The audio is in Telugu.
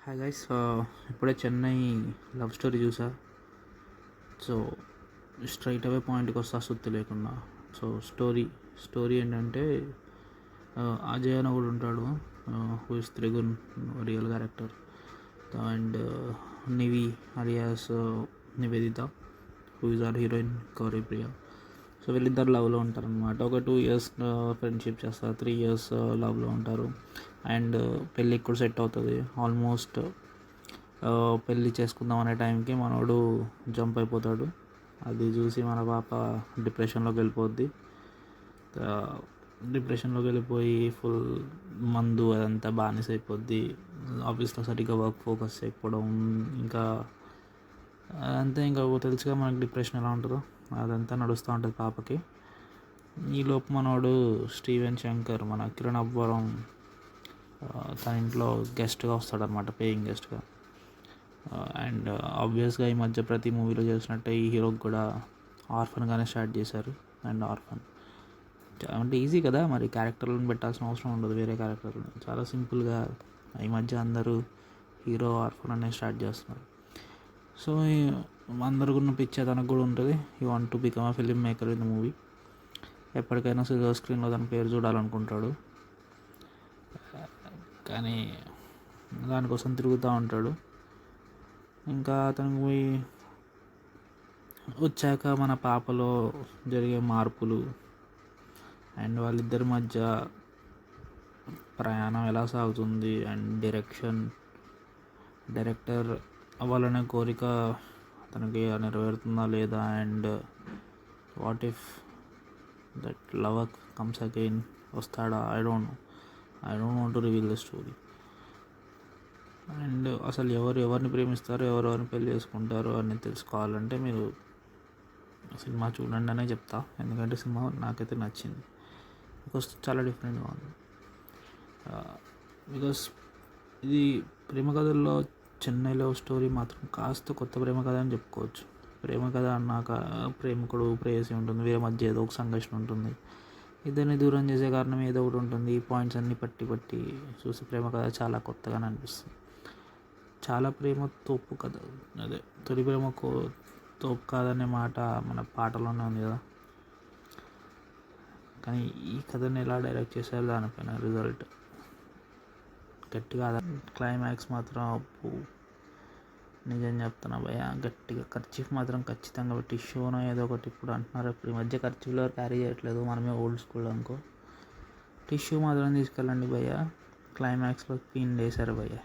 హాయ్ గైస్, ఇప్పుడే చెన్నై లవ్ స్టోరీ చూసా. సో స్ట్రైట్ అవే పాయింట్కి వస్తా, సుత్తి లేకుండా. సో స్టోరీ ఏంటంటే, అజయ్ అని ఒకడు ఉంటాడు, who is Trigun, real character. And Nivi alias Nivedita, who is our heroine Gowri Priya. So వీళ్ళిద్దరు లవ్లో ఉంటారనమాట. ఒక 2 years ఫ్రెండ్షిప్ చేస్తారు, 3 years లవ్లో ఉంటారు. అండ్ పెళ్ళికి కూడా సెట్ అవుతుంది. ఆల్మోస్ట్ పెళ్ళి చేసుకుందాం అనే టైంకి మనోడు జంప్ అయిపోతాడు. అది చూసి మన పాప డిప్రెషన్లోకి వెళ్ళిపోద్ది. డిప్రెషన్లోకి వెళ్ళిపోయి ఫుల్ మందు అదంతా బానిస అయిపోద్ది. ఆఫీస్లో సరిగ్గా వర్క్ ఫోకస్ చేయకపోవడం, ఇంకా అంతే. ఇంకా తెలుసుగా మనకి డిప్రెషన్ ఎలా ఉంటుందో, అదంతా నడుస్తూ ఉంటుంది పాపకి. ఈలోపు మనోడు స్టీవెన్ శంకర్, మన కిరణ్ అబ్బవరం, తన ఇంట్లో గెస్ట్గా వస్తాడనమాట, పేయింగ్ గెస్ట్గా. అండ్ ఆబ్వియస్గా ఈ మధ్య ప్రతి మూవీలో చేసినట్టే ఈ హీరోకి కూడా ఆర్ఫన్గానే స్టార్ట్ చేశారు. అండ్ ఆర్ఫన్ అంటే ఈజీ కదా, మరి క్యారెక్టర్లను పెట్టాల్సిన అవసరం ఉండదు, వేరే క్యారెక్టర్లను చాలా సింపుల్గా ఈ మధ్య అందరూ హీరో ఆర్ఫన్ అనే స్టార్ట్ చేస్తున్నారు. సో అందరికున్న పిచ్చే తనకు కూడా ఉంటుంది. You want to become a film maker in the movie. ఎప్పటికైనా సిల్వర్ స్క్రీన్లో తన పేరు చూడాలనుకుంటాడు, కానీ దానికోసం తిరుగుతూ ఉంటాడు. ఇంకా అతనికి వచ్చాక మన పాపలో జరిగే మార్పులు అండ్ వాళ్ళిద్దరి మధ్య ప్రయాణం ఎలా సాగుతుంది, అండ్ డైరెక్టర్ అవ్వాలనే కోరిక తనకి నెరవేరుతుందా లేదా, and what if that love comes again, వస్తాడా? I don't want to reveal the story. And అసలు ఎవరిని ప్రేమిస్తారో, ఎవరెవరిని పెళ్లి చేసుకుంటారో అని తెలుసుకోవాలంటే మీరు సినిమా చూడండి అనే చెప్తా. ఎందుకంటే సినిమా నాకైతే నచ్చింది, బికాస్ చాలా డిఫరెంట్గా ఉంది. బికాస్ ఇది ప్రేమ కథల్లో చెన్నై లవ్ స్టోరీ మాత్రం కాస్త కొత్త ప్రేమ కథ అని చెప్పుకోవచ్చు. ప్రేమ కథ అన్నాక ప్రేమికుడు ప్రేయసి ఉంటుంది, వీరి మధ్య ఏదో ఒక సంఘర్షణ ఉంటుంది, ఇద్దరిని దూరం చేసే కారణం ఏదో ఒకటి ఉంటుంది. ఈ పాయింట్స్ అన్నీ పట్టి చూసి ప్రేమ కథ చాలా కొత్తగానే అనిపిస్తుంది. చాలా ప్రేమ తోపు కథ, అదే తొలి ప్రేమ తోపు కాదనే మాట మన పాటలోనే ఉంది కదా. కానీ ఈ కథని ఎలా డైరెక్ట్ చేశారు, దానిపైన రిజల్ట్ గట్టిగా. క్లైమాక్స్ మాత్రం అప్పు, నిజం చెప్తున్నా భయ, గట్టిగా ఖర్చీఫ్ మాత్రం ఖచ్చితంగా టిష్యూనో ఏదో ఒకటి. ఇప్పుడు అంటున్నారు, ఇప్పుడు ఈ మధ్య ఖర్చీఫ్లో క్యారీ చేయట్లేదు, మనమే ఓల్డ్ స్కూల్ అనుకో. టిష్యూ మాత్రం తీసుకెళ్ళండి భయ్య, క్లైమాక్స్లో పిన్ వేశారు భయ్య.